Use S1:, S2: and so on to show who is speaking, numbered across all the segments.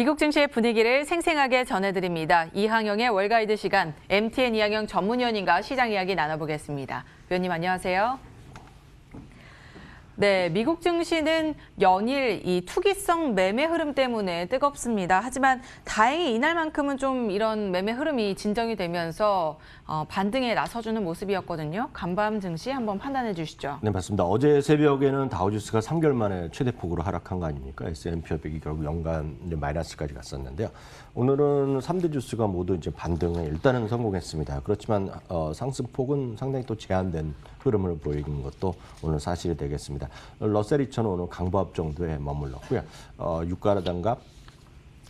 S1: 미국 증시의 분위기를 생생하게 전해드립니다. 이항영의 월가이드 시간, MTN 이항영 전문위원님과 시장 이야기 나눠보겠습니다. 위원님 안녕하세요. 네, 미국 증시는 연일 이 투기성 매매 흐름 때문에 뜨겁습니다. 하지만 다행히 이날만큼은 좀 이런 매매 흐름이 진정이 되면서 반등에 나서주는 모습이었거든요. 간밤 증시 한번 판단해 주시죠.
S2: 네, 맞습니다. 어제 새벽에는 다우지수가 3개월 만에 최대폭으로 하락한 거 아닙니까? S&P 500이 결국 연간 마이너스까지 갔었는데요. 오늘은 3대 지수가 모두 이제 반등에 일단은 성공했습니다. 그렇지만 상승폭은 상당히 또 제한된 흐름을 보이는 것도 오늘 사실이 되겠습니다. 러셀 2000은 오늘 강보합 정도에 머물렀고요. 유가라든가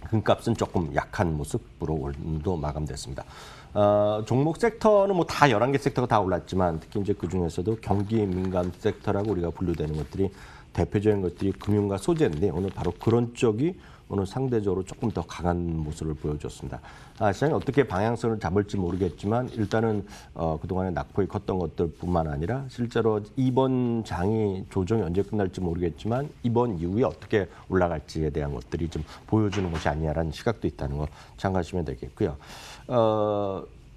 S2: 금값은 조금 약한 모습으로 오늘도 마감됐습니다. 종목 섹터는 뭐 다 11개 섹터가 다 올랐지만 특히 이제 그 중에서도 경기 민감 섹터라고 우리가 분류되는 것들이 대표적인 것들이 금융과 소재인데 오늘 바로 그런 쪽이 오늘 상대적으로 조금 더 강한 모습을 보여줬습니다. 시장이 어떻게 방향성을 잡을지 모르겠지만 일단은 그동안에 낙폭이 컸던 것들뿐만 아니라 실제로 이번 장이 조정이 언제 끝날지 모르겠지만 이번 이후에 어떻게 올라갈지에 대한 것들이 좀 보여주는 것이 아니냐라는 시각도 있다는 거 참고하시면 되겠고요.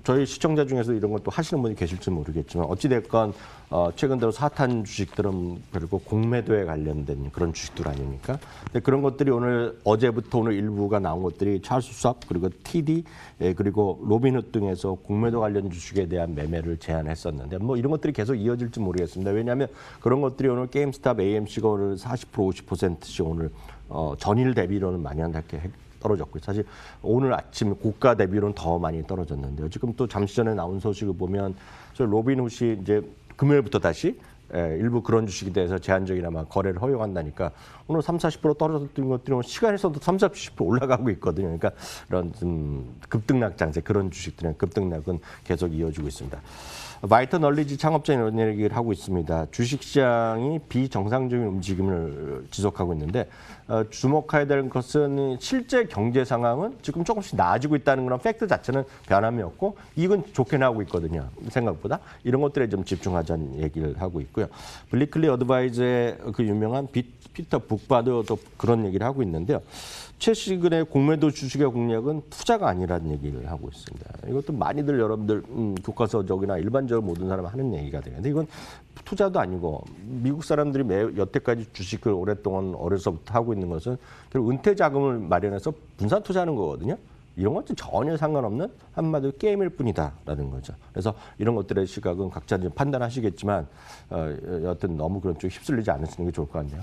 S2: 저희 시청자 중에서 이런 것도 하시는 분이 계실지 모르겠지만 어찌됐건 최근 들어 핫한 주식들은 결국 공매도에 관련된 그런 주식들 아닙니까? 근데 그런 것들이 어제부터 오늘 일부가 나온 것들이 찰스 수압 그리고 TD 그리고 로빈훗 등에서 공매도 관련 주식에 대한 매매를 제한했었는데 뭐 이런 것들이 계속 이어질지 모르겠습니다. 왜냐하면 그런 것들이 오늘 게임스탑, AMC가 오늘 40% 50%씩 오늘 전일 대비로는 많이 한다게 떨어졌고요. 사실 오늘 아침 고가 대비로는 더 많이 떨어졌는데요. 지금 또 잠시 전에 나온 소식을 보면 저 로빈훗이 이제 금요일부터 다시 일부 그런 주식에 대해서 제한적이나마 거래를 허용한다니까 오늘 30-40% 떨어졌던 것들이 시간에서도 30-40% 올라가고 있거든요. 그러니까 이런 좀 급등락 장세 그런 주식들은 급등락은 계속 이어지고 있습니다. 마이터 널리지 창업자 이런 얘기를 하고 있습니다. 주식시장이 비정상적인 움직임을 지속하고 있는데 주목해야 될 것은 실제 경제 상황은 지금 조금씩 나아지고 있다는 그런 팩트 자체는 변함이 없고 이건 좋게 나오고 있거든요. 생각보다 이런 것들에 좀 집중하자는 얘기를 하고 있고요. 블리클리 어드바이저의 그 유명한 피터 북바도 또 그런 얘기를 하고 있는데요. 최근의 공매도 주식의 공략은 투자가 아니라는 얘기를 하고 있습니다. 이것도 많이들 여러분들 교과서적이나 일반적으로 모든 사람 하는 얘기가 되는데 이건 투자도 아니고 미국 사람들이 여태까지 주식을 오랫동안 어려서부터 하고 있는 것은 결국 은퇴 자금을 마련해서 분산 투자하는 거거든요. 이런 것은 전혀 상관없는 한마디로 게임일 뿐이다라는 거죠. 그래서 이런 것들의 시각은 각자 좀 판단하시겠지만 여하튼 너무 그런 쪽 휩쓸리지 않으시는 게 좋을 것 같네요.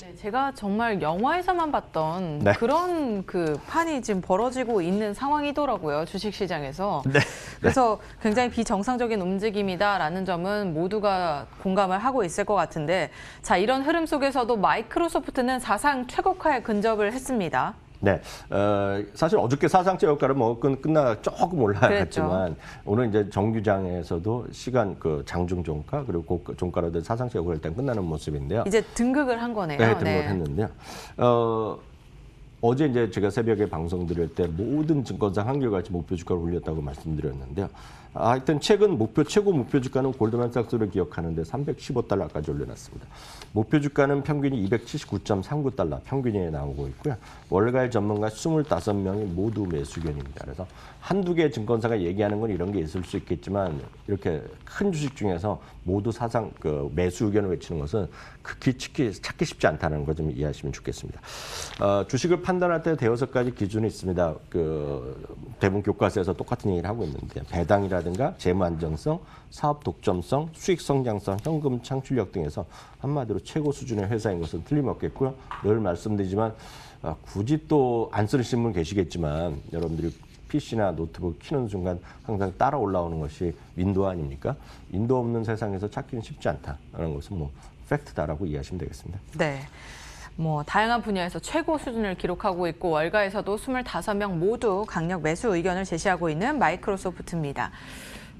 S1: 네, 제가 정말 영화에서만 봤던
S2: 네.
S1: 그런 그 판이 지금 벌어지고 있는 상황이더라고요. 주식시장에서.
S2: 네.
S1: 그래서 굉장히 비정상적인 움직임이다라는 점은 모두가 공감을 하고 있을 것 같은데 자, 이런 흐름 속에서도 마이크로소프트는 사상 최고가에 근접을 했습니다.
S2: 네, 사실 어저께 사상 최고가를 뭐 끝나 조금 올라갔지만 오늘 이제 정규장에서도 시간 그 장중 종가 그리고 종가로 된 사상 최고가 일단 끝나는 모습인데요.
S1: 이제 등극을 한 거네요.
S2: 네, 등극을 했는데요. 어제 이제 제가 새벽에 방송 드릴 때 모든 증권사 한결같이 목표 주가를 올렸다고 말씀드렸는데요. 하여튼 최근 최고 목표 주가는 골드만삭스를 기억하는데 315달러까지 올려놨습니다. 목표 주가는 평균이 279.39달러 평균이 나오고 있고요. 월가의 전문가 25명이 모두 매수견입니다. 그래서 한두 개 증권사가 얘기하는 건 이런 게 있을 수 있겠지만 이렇게 큰 주식 중에서 모두 사상 그 매수 의견을 외치는 것은 극히 찾기 쉽지 않다는 거 좀 이해하시면 좋겠습니다. 주식을 판단할 때 대여섯 가지 기준이 있습니다. 대부분 교과서에서 똑같은 얘기를 하고 있는데 배당이라든가 재무 안정성, 사업 독점성, 수익 성장성, 현금 창출력 등에서 한마디로 최고 수준의 회사인 것은 틀림없겠고요. 늘 말씀드리지만 굳이 또 안 쓰시는 분 계시겠지만 여러분들이 PC나 노트북 키는 순간 항상 따라 올라오는 것이 윈도우 아닙니까? 윈도우 없는 세상에서 찾기는 쉽지 않다라는 것은 뭐 팩트다라고 이해하시면 되겠습니다.
S1: 네. 뭐 다양한 분야에서 최고 수준을 기록하고 있고 월가에서도 25명 모두 강력 매수 의견을 제시하고 있는 마이크로소프트입니다.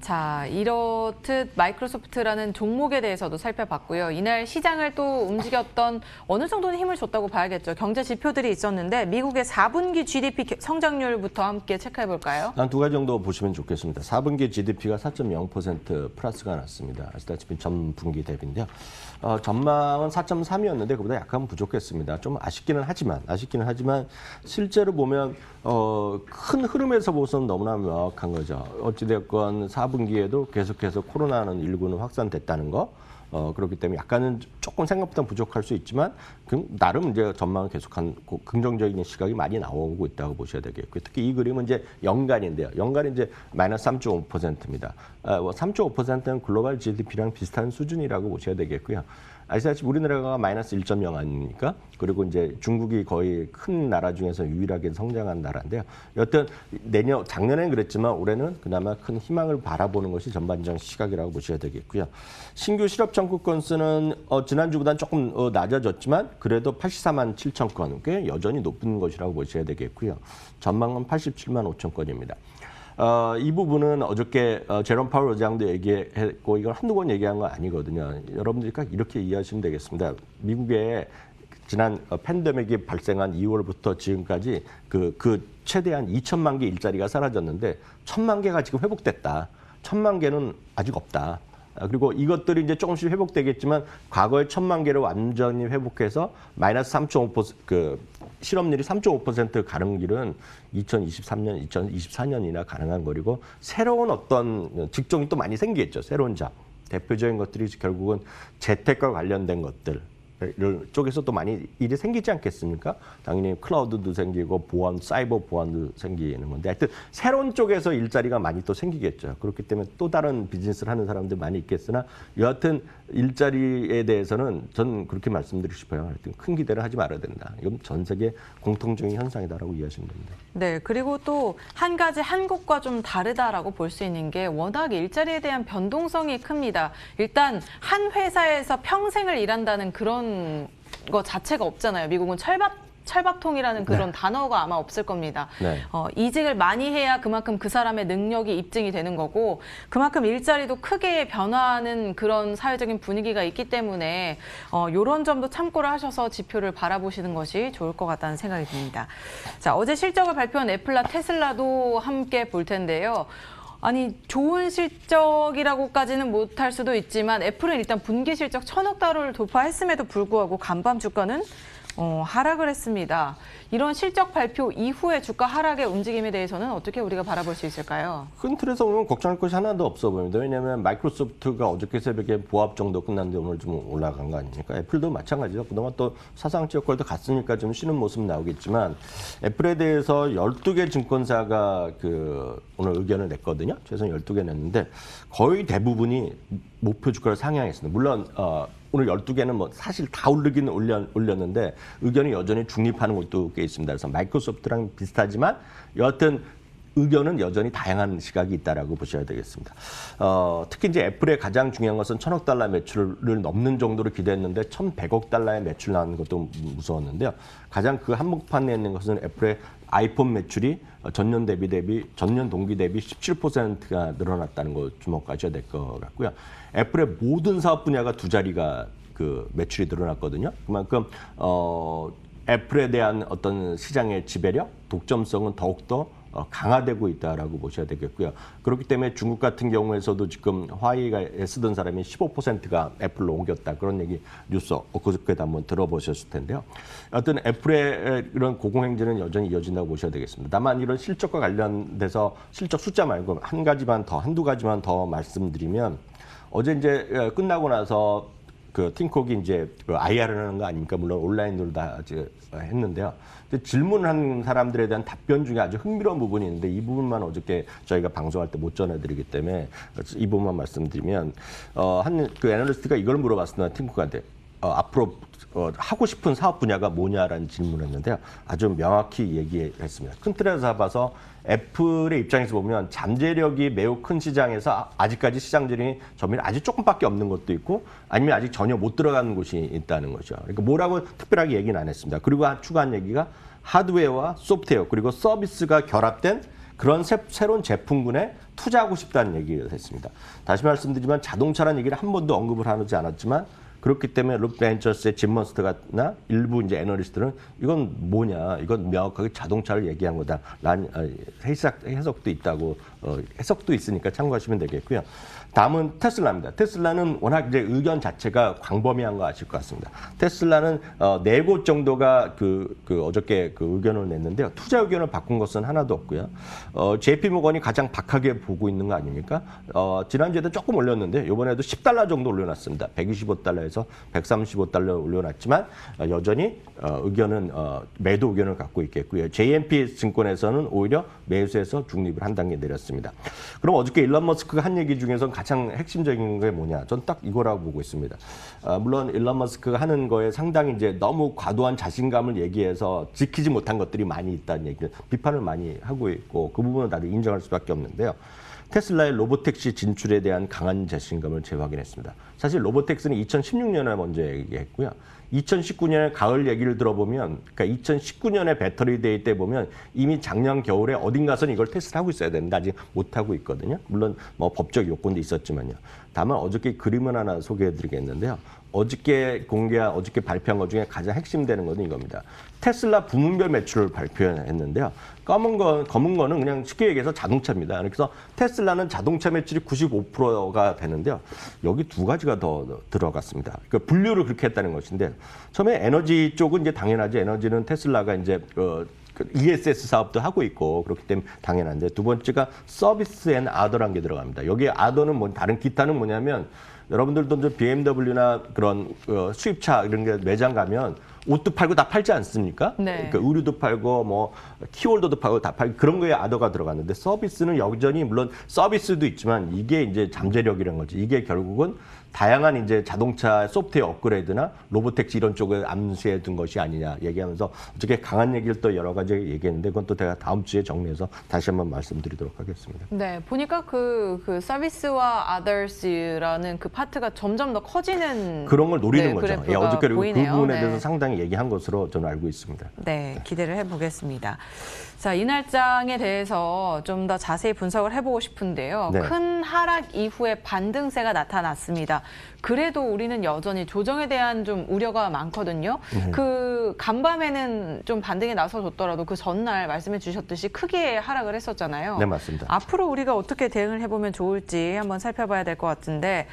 S1: 자, 이렇듯 마이크로소프트라는 종목에 대해서도 살펴봤고요. 이날 시장을 또 움직였던 어느 정도는 힘을 줬다고 봐야겠죠. 경제 지표들이 있었는데 미국의 4분기 GDP 성장률부터 함께 체크해 볼까요?
S2: 한 두 가지 정도 보시면 좋겠습니다. 4분기 GDP가 4.0% 플러스가 났습니다. 아시다시피 전 분기 대비인데요. 전망은 4.3이었는데 그보다 약간 부족했습니다. 좀 아쉽기는 하지만 실제로 보면 큰 흐름에서 보서는 너무나 명확한 거죠. 어찌됐건 4분기에도 계속해서 코로나19는 확산됐다는 거. 그렇기 때문에 약간은 조금 생각보다 부족할 수 있지만 나름 이제 전망은 계속한 긍정적인 시각이 많이 나오고 있다고 보셔야 되겠고요. 특히 이 그림은 이제 연간인데요. 연간이 이제 마이너스 3.5%입니다. 3.5%는 글로벌 GDP랑 비슷한 수준이라고 보셔야 되겠고요. 아시다시피 우리나라가 마이너스 1.0 아닙니까? 그리고 이제 중국이 거의 큰 나라 중에서 유일하게 성장한 나라인데요. 여튼 작년에는 그랬지만 올해는 그나마 큰 희망을 바라보는 것이 전반적 시각이라고 보셔야 되겠고요. 신규 실업 청구 건수는 지난주보다는 조금 낮아졌지만 그래도 84만 7천 건, 꽤 여전히 높은 것이라고 보셔야 되겠고요. 전망은 87만 5천 건입니다. 이 부분은 어저께 제롬 파월 의장도 얘기했고 이걸 한두 번 얘기한 건 아니거든요. 여러분들이 이렇게 이해하시면 되겠습니다. 미국의 지난 팬데믹이 발생한 2월부터 지금까지 그 최대한 2천만 개 일자리가 사라졌는데 1,000만 개가 지금 회복됐다. 1,000만 개는 아직 없다. 그리고 이것들이 이제 조금씩 회복되겠지만 과거의 1,000만 개를 완전히 회복해서 마이너스 3.5% 실업률이 3.5% 가는 길은 2023년, 2024년이나 가능한 거리고 새로운 어떤 직종이 또 많이 생기겠죠. 새로운 잡. 대표적인 것들이 결국은 재택과 관련된 것들. 쪽에서 또 많이 일이 생기지 않겠습니까? 당연히 클라우드도 생기고 보안, 사이버 보안도 생기는 건데 하여튼 새로운 쪽에서 일자리가 많이 또 생기겠죠. 그렇기 때문에 또 다른 비즈니스를 하는 사람들 많이 있겠으나 여하튼 일자리에 대해서는 전 그렇게 말씀드리고 싶어요. 하여튼 큰 기대를 하지 말아야 된다. 이건 전 세계 공통적인 현상이다라고 이해하시면 됩니다.
S1: 네, 그리고 또 한 가지 한국과 좀 다르다라고 볼 수 있는 게 워낙 일자리에 대한 변동성이 큽니다. 일단 한 회사에서 평생을 일한다는 그런 거 자체가 없잖아요. 미국은 철밥통이라는 그런 단어가 아마 없을 겁니다.
S2: 네.
S1: 이직을 많이 해야 그만큼 그 사람의 능력이 입증이 되는 거고 그만큼 일자리도 크게 변화하는 그런 사회적인 분위기가 있기 때문에 이런 점도 참고를 하셔서 지표를 바라보시는 것이 좋을 것 같다는 생각이 듭니다. 자, 어제 실적을 발표한 애플과 테슬라도 함께 볼 텐데요. 아니 좋은 실적이라고까지는 못할 수도 있지만 애플은 일단 분기 실적 1,000억 달러를 돌파했음에도 불구하고 간밤 주가는 하락을 했습니다. 이런 실적 발표 이후에 주가 하락의 움직임에 대해서는 어떻게 우리가 바라볼 수 있을까요?
S2: 큰 틀에서 보면 걱정할 것이 하나도 없어 보입니다. 왜냐하면 마이크로소프트가 어저께 새벽에 보합 정도 끝났는데 오늘 좀 올라간 거 아닙니까? 애플도 마찬가지죠. 그동안 또 사상 지역권도 갔으니까 좀 쉬는 모습 나오겠지만 애플에 대해서 12개 증권사가 오늘 의견을 냈거든요. 최소한 12개 냈는데 거의 대부분이 목표 주가를 상향했습니다. 물론 오늘 12개는 뭐 사실 다 오르긴 올렸는데 의견이 여전히 중립하는 곳도 꽤 있습니다. 그래서 마이크로소프트랑 비슷하지만 여하튼 의견은 여전히 다양한 시각이 있다라고 보셔야 되겠습니다. 특히 이제 애플의 가장 중요한 것은 1,000억 달러 매출을 넘는 정도로 기대했는데 1,100억 달러의 매출 나오는 것도 무서웠는데요. 가장 그 한복판에 있는 것은 애플의 아이폰 매출이 전년 동기 대비 17%가 늘어났다는 거 주목하셔야 될 것 같고요. 애플의 모든 사업 분야가 두 자리가 매출이 늘어났거든요. 그만큼 애플에 대한 어떤 시장의 지배력, 독점성은 더욱더 강화되고 있다라고 보셔야 되겠고요. 그렇기 때문에 중국 같은 경우에서도 지금 화웨이에 쓰던 사람이 15%가 애플로 옮겼다. 그런 얘기 뉴스 그저께도 한번 들어보셨을 텐데요. 어떤 애플의 이런 고공행진은 여전히 이어진다고 보셔야 되겠습니다. 다만 이런 실적과 관련돼서 실적 숫자 말고 한두 가지만 더 말씀드리면 어제 이제 끝나고 나서 틴콕이 이제 IR을 하는 거 아닙니까? 물론 온라인으로 다 했는데요. 질문한 사람들에 대한 답변 중에 아주 흥미로운 부분이 있는데 이 부분만 어저께 저희가 방송할 때 못 전해드리기 때문에 이 부분만 말씀드리면 한 애널리스트가 이걸 물어봤습니다. 틴콕한테 앞으로 하고 싶은 사업 분야가 뭐냐라는 질문을 했는데요. 아주 명확히 얘기했습니다. 큰 틀에서 잡아서 애플의 입장에서 보면 잠재력이 매우 큰 시장에서 아직까지 시장 점유율이 아직 조금밖에 없는 것도 있고 아니면 아직 전혀 못 들어가는 곳이 있다는 거죠. 그러니까 뭐라고 특별하게 얘기는 안 했습니다. 그리고 추가한 얘기가 하드웨어와 소프트웨어 그리고 서비스가 결합된 그런 새로운 제품군에 투자하고 싶다는 얘기를 했습니다. 다시 말씀드리지만 자동차라는 얘기를 한 번도 언급을 하지 않았지만 그렇기 때문에 룩벤처스의 짐 머스트나 일부 이제 애널리스트는 이건 뭐냐, 이건 명확하게 자동차를 얘기한 거다. 라는 해석도 있다고 해석도 있으니까 참고하시면 되겠고요. 다음은 테슬라입니다. 테슬라는 워낙 이제 의견 자체가 광범위한 거 아실 것 같습니다. 테슬라는 4곳 정도가 어저께 그 의견을 냈는데요. 투자 의견을 바꾼 것은 하나도 없고요. JP 모건이 가장 박하게 보고 있는 거 아닙니까? 지난주에도 조금 올렸는데 이번에도 $10 정도 올려놨습니다. 125달러에서 135달러 올려놨지만 여전히 의견은 매도 의견을 갖고 있겠고요. JMP 증권에서는 오히려 매수해서 중립을 한 단계 내렸습니다. 그럼 어저께 일론 머스크가 한 얘기 중에서 가장 핵심적인 게 뭐냐? 전 딱 이거라고 보고 있습니다. 물론 일론 머스크가 하는 거에 상당히 이제 너무 과도한 자신감을 얘기해서 지키지 못한 것들이 많이 있다는 얘기를 비판을 많이 하고 있고 그 부분은 다들 인정할 수밖에 없는데요. 테슬라의 로보택시 진출에 대한 강한 자신감을 재확인했습니다. 사실 로보택시는 2016년에 먼저 얘기했고요. 2019년에 가을 얘기를 들어보면, 그러니까 2019년에 배터리 데이 때 보면 이미 작년 겨울에 어딘가서는 이걸 테스트를 하고 있어야 되는데 아직 못하고 있거든요. 물론 뭐 법적 요건도 있었지만요. 다만 어저께 그림을 하나 소개해드리겠는데요. 어저께 발표한 것 중에 가장 핵심되는 것은 이겁니다. 테슬라 부문별 매출을 발표했는데요. 검은 거는 그냥 쉽게 얘기해서 자동차입니다. 그래서 테슬라는 자동차 매출이 95%가 되는데요. 여기 두 가지가 더 들어갔습니다. 그러니까 분류를 그렇게 했다는 것인데 처음에 에너지 쪽은 이제 당연하지. 에너지는 테슬라가 이제 ESS 사업도 하고 있고 그렇기 때문에 당연한데 두 번째가 서비스 앤 아더라는 게 들어갑니다. 여기에 아더는 다른 기타는 뭐냐면 여러분들도 이제 BMW나 그런 수입차 이런 게 매장 가면 옷도 팔고 다 팔지 않습니까?
S1: 네.
S2: 그러니까 의류도 팔고 뭐 키홀더도 팔고 다 팔고 그런 거에 아더가 들어갔는데 서비스는 여전히 물론 서비스도 있지만 이게 이제 잠재력이라는 거지. 이게 결국은 다양한 이제 자동차 소프트웨어 업그레이드나 로보택시 이런 쪽을 암시해 둔 것이 아니냐 얘기하면서 어떻게 강한 얘기를 또 여러 가지 얘기했는데 그건 또 제가 다음 주에 정리해서 다시 한번 말씀드리도록 하겠습니다.
S1: 네, 보니까 그 서비스와 others라는 그 파트가 점점 더 커지는
S2: 그런 걸 노리는
S1: 네,
S2: 거죠. 예,
S1: 그래프가
S2: 어저께 그
S1: 보이네요.
S2: 부분에
S1: 네.
S2: 대해서 상당히 얘기한 것으로 저는 알고 있습니다.
S1: 네, 기대를 해보겠습니다. 자, 이 날장에 대해서 좀 더 자세히 분석을 해보고 싶은데요.
S2: 네.
S1: 큰 하락 이후에 반등세가 나타났습니다. 그래도 우리는 여전히 조정에 대한 좀 우려가 많거든요. 그 간밤에는 좀 반등에 나서줬더라도 그 전날 말씀해 주셨듯이 크게 하락을 했었잖아요.
S2: 네, 맞습니다.
S1: 앞으로 우리가 어떻게 대응을 해보면 좋을지 한번 살펴봐야 될 것 같은데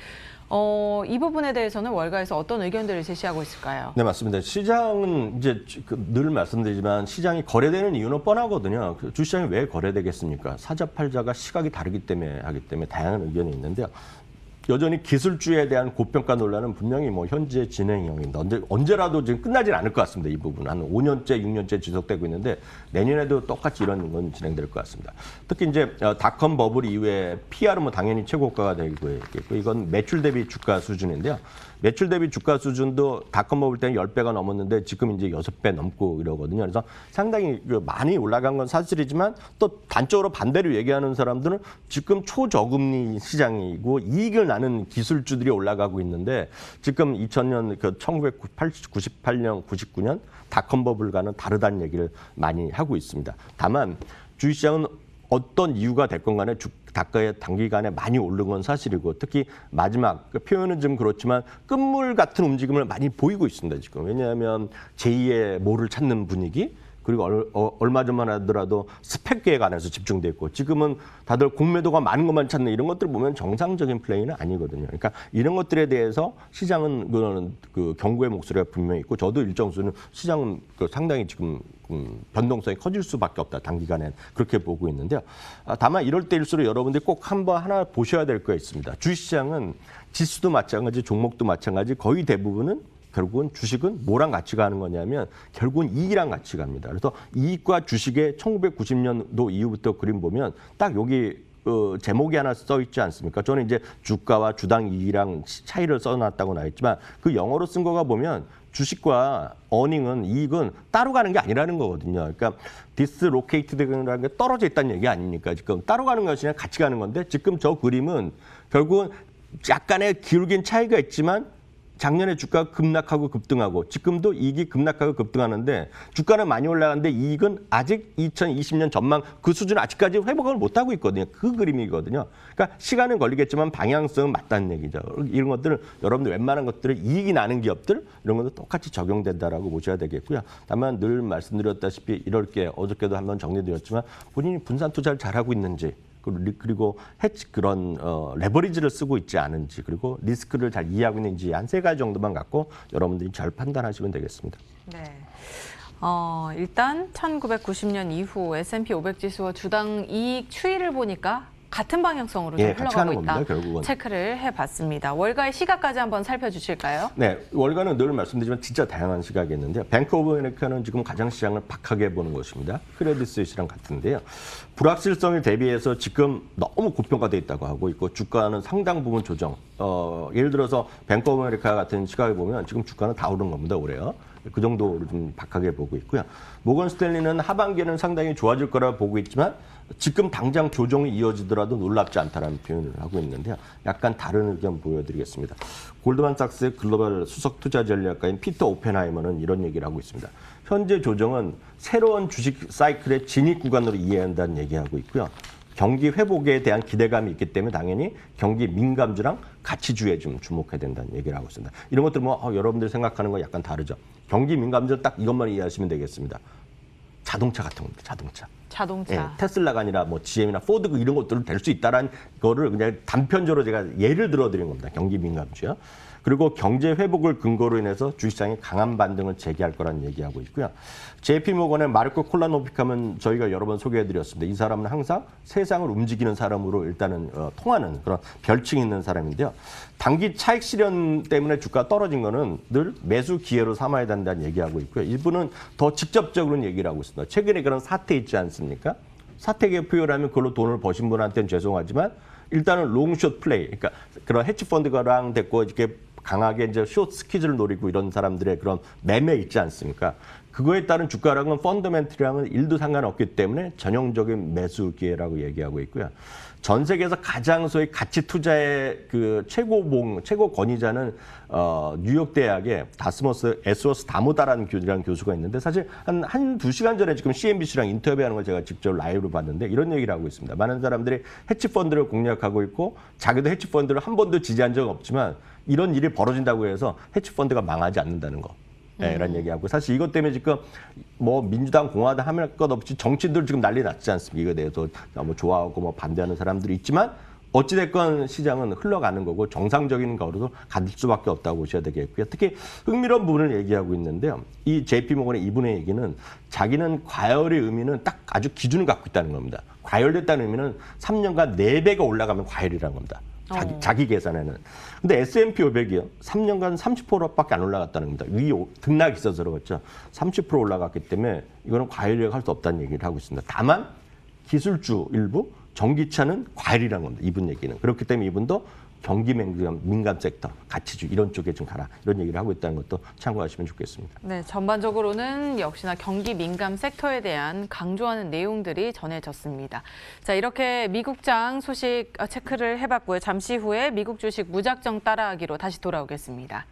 S1: 이 부분에 대해서는 월가에서 어떤 의견들을 제시하고 있을까요?
S2: 네, 맞습니다. 시장은 이제 늘 말씀드리지만 시장이 거래되는 이유는 뻔하거든요. 주시장이 왜 거래되겠습니까? 사자, 팔자가 시각이 다르기 때문에 하기 때문에 다양한 의견이 있는데요. 여전히 기술주에 대한 고평가 논란은 분명히 뭐 현재 진행형인데 언제라도 지금 끝나진 않을 것 같습니다. 이 부분 한 5년째, 6년째 지속되고 있는데 내년에도 똑같이 이런 건 진행될 것 같습니다. 특히 이제 닷컴 버블 이후에 PR은 뭐 당연히 최고가가 되고 있겠고 이건 매출 대비 주가 수준인데요. 매출 대비 주가 수준도 닷컴 버블 때는 10배가 넘었는데 지금 이제 6배 넘고 이러거든요. 그래서 상당히 많이 올라간 건 사실이지만 또 단적으로 반대로 얘기하는 사람들은 지금 초저금리 시장이고 이익을 나는 기술주들이 올라가고 있는데 지금 2000년, 1998년, 99년 닷컴 버블과는 다르다는 얘기를 많이 하고 있습니다. 다만 주식시장은 어떤 이유가 됐건 간에 주가의 단기간에 많이 오른 건 사실이고 특히 마지막 표현은 좀 그렇지만 끝물 같은 움직임을 많이 보이고 있습니다. 지금. 왜냐하면 제2의 뭐를 찾는 분위기 그리고 얼마 전만 하더라도 스펙에 관해서 집중돼 있고 지금은 다들 공매도가 많은 것만 찾는 이런 것들 보면 정상적인 플레이는 아니거든요. 그러니까 이런 것들에 대해서 시장은 그 경고의 목소리가 분명히 있고 저도 일정 수는 시장은 상당히 지금 변동성이 커질 수밖에 없다. 단기간에 그렇게 보고 있는데요. 다만 이럴 때일수록 여러분들이 꼭 한번 하나 보셔야 될 거 있습니다. 주식시장은 지수도 마찬가지, 종목도 마찬가지 거의 대부분은 결국은 주식은 뭐랑 같이 가는 거냐면 결국은 이익이랑 같이 갑니다. 그래서 이익과 주식의 1990년도 이후부터 그림 보면 딱 여기 제목이 하나 써 있지 않습니까? 저는 이제 주가와 주당 이익이랑 차이를 써놨다고 나와 있지만 그 영어로 쓴 거가 보면 주식과 어닝은 이익은 따로 가는 게 아니라는 거거든요. 그러니까 디스로케이트드라는 게 떨어져 있다는 얘기 아닙니까? 지금 따로 가는 것이 아니라 같이 가는 건데 지금 저 그림은 결국은 약간의 기울긴 차이가 있지만 작년에 주가가 급락하고 급등하고 지금도 이익이 급락하고 급등하는데 주가는 많이 올라가는데 이익은 아직 2020년 전망 그 수준 아직까지 회복을 못하고 있거든요. 그 그림이거든요. 그러니까 시간은 걸리겠지만 방향성은 맞다는 얘기죠. 이런 것들을 여러분들 웬만한 것들을 이익이 나는 기업들 이런 것도 똑같이 적용된다라고 보셔야 되겠고요. 다만 늘 말씀드렸다시피 이럴 게 어저께도 한번 정리드렸지만 본인이 분산 투자를 잘하고 있는지 그리고 해치 그런 레버리지를 쓰고 있지 않은지 그리고 리스크를 잘 이해하고 있는지 한 3가지 정도만 갖고 여러분들이 잘 판단하시면 되겠습니다.
S1: 네. 일단 1990년 이후 S&P 500 지수와 주당 이익 추이를 보니까 같은 방향성으로 좀
S2: 같이 가는
S1: 흘러가고 있다.
S2: 겁니다, 결국은.
S1: 체크를 해봤습니다. 월가의 시각까지 한번 살펴주실까요?
S2: 네, 월가는 늘 말씀드리지만 진짜 다양한 시각이 있는데요. 뱅크 오브 아메리카는 지금 가장 시장을 박하게 보는 것입니다. 크레딧 스위스랑 같은데요. 불확실성에 대비해서 지금 너무 고평가돼 있다고 하고 있고 주가는 상당 부분 조정. 예를 들어서 뱅크 오브 아메리카 같은 시각에 보면 지금 주가는 다 오른 겁니다, 올해요. 그 정도로 좀 박하게 보고 있고요. 모건 스탠리는 하반기는 상당히 좋아질 거라 보고 있지만 지금 당장 조정이 이어지더라도 놀랍지 않다라는 표현을 하고 있는데요. 약간 다른 의견 보여드리겠습니다. 골드만삭스의 글로벌 수석 투자 전략가인 피터 오펜하이머는 이런 얘기를 하고 있습니다. 현재 조정은 새로운 주식 사이클의 진입 구간으로 이해해야 한다는 얘기하고 있고요. 경기 회복에 대한 기대감이 있기 때문에 당연히 경기 민감주랑 가치주에 좀 주목해야 된다는 얘기를 하고 있습니다. 이런 것들 여러분들이 생각하는 건 약간 다르죠. 경기 민감주 딱 이것만 이해하시면 되겠습니다. 자동차 같은 겁니다.
S1: 자동차.
S2: 예, 테슬라가 아니라 뭐 GM이나 포드 이런 것들은 될 수 있다라는 거를 그냥 단편적으로 제가 예를 들어드린 겁니다. 경기 민감주요. 그리고 경제 회복을 근거로 인해서 주식시장이 강한 반등을 재개할 거라는 얘기하고 있고요. JP모건의 마르코 콜라노비카는 저희가 여러 번 소개해드렸습니다. 이 사람은 항상 세상을 움직이는 사람으로 일단은 통하는 그런 별칭이 있는 사람인데요. 단기 차익 실현 때문에 주가가 떨어진 거는 늘 매수 기회로 삼아야 된다는 얘기하고 있고요. 이분은 더 직접적으로는 얘기를 하고 있습니다. 최근에 그런 사태 있지 않습니까? 사태계 표현하면 그걸로 돈을 버신 분한테는 죄송하지만 일단은 롱숏 플레이, 그러니까 그런 헤지펀드가랑 됐고 이렇게 강하게 이제 숏 스퀴즈를 노리고 이런 사람들의 그런 매매 있지 않습니까? 그거에 따른 주가랑은 펀더멘트랑은 1도 상관없기 때문에 전형적인 매수 기회라고 얘기하고 있고요. 전 세계에서 가장 소위 가치 투자의 그 최고 권위자는 뉴욕 대학의 다스머스 에스워스 다모다라는 교수가 있는데 사실 한 2시간 전에 지금 CNBC랑 인터뷰하는 걸 제가 직접 라이브로 봤는데 이런 얘기를 하고 있습니다. 많은 사람들이 헤지펀드를 공략하고 있고 자기도 헤지펀드를 한 번도 지지한 적 없지만 이런 일이 벌어진다고 해서 헤지펀드가 망하지 않는다는 거. 네, 이런 얘기하고 사실 이것 때문에 지금 뭐 민주당 공화당 하면 것 없이 정치인들 지금 난리 났지 않습니까? 이거에 대해서 뭐 좋아하고 뭐 반대하는 사람들이 있지만 어찌됐건 시장은 흘러가는 거고 정상적인 거로도 갈 수밖에 없다고 보셔야 되겠고요. 특히 흥미로운 부분을 얘기하고 있는데요. 이 JP모건의 이분의 얘기는 자기는 과열의 의미는 딱 아주 기준을 갖고 있다는 겁니다. 과열됐다는 의미는 3년간 4배가 올라가면 과열이라는 겁니다. 자기 계산에는. 근데 S&P 500이요. 3년간 30%밖에 안 올라갔다는 겁니다. 등락이 있어서 그렇죠. 30% 올라갔기 때문에 이거는 과열이라고 할 수 없다는 얘기를 하고 있습니다. 다만 기술주 일부, 전기차는 과열이라는 겁니다. 이분 얘기는. 그렇기 때문에 이분도 경기 민감 섹터, 가치주 이런 쪽에 좀 가라. 이런 얘기를 하고 있다는 것도 참고하시면 좋겠습니다.
S1: 네, 전반적으로는 역시나 경기 민감 섹터에 대한 강조하는 내용들이 전해졌습니다. 자, 이렇게 미국장 소식 체크를 해봤고요. 잠시 후에 미국 주식 무작정 따라하기로 다시 돌아오겠습니다.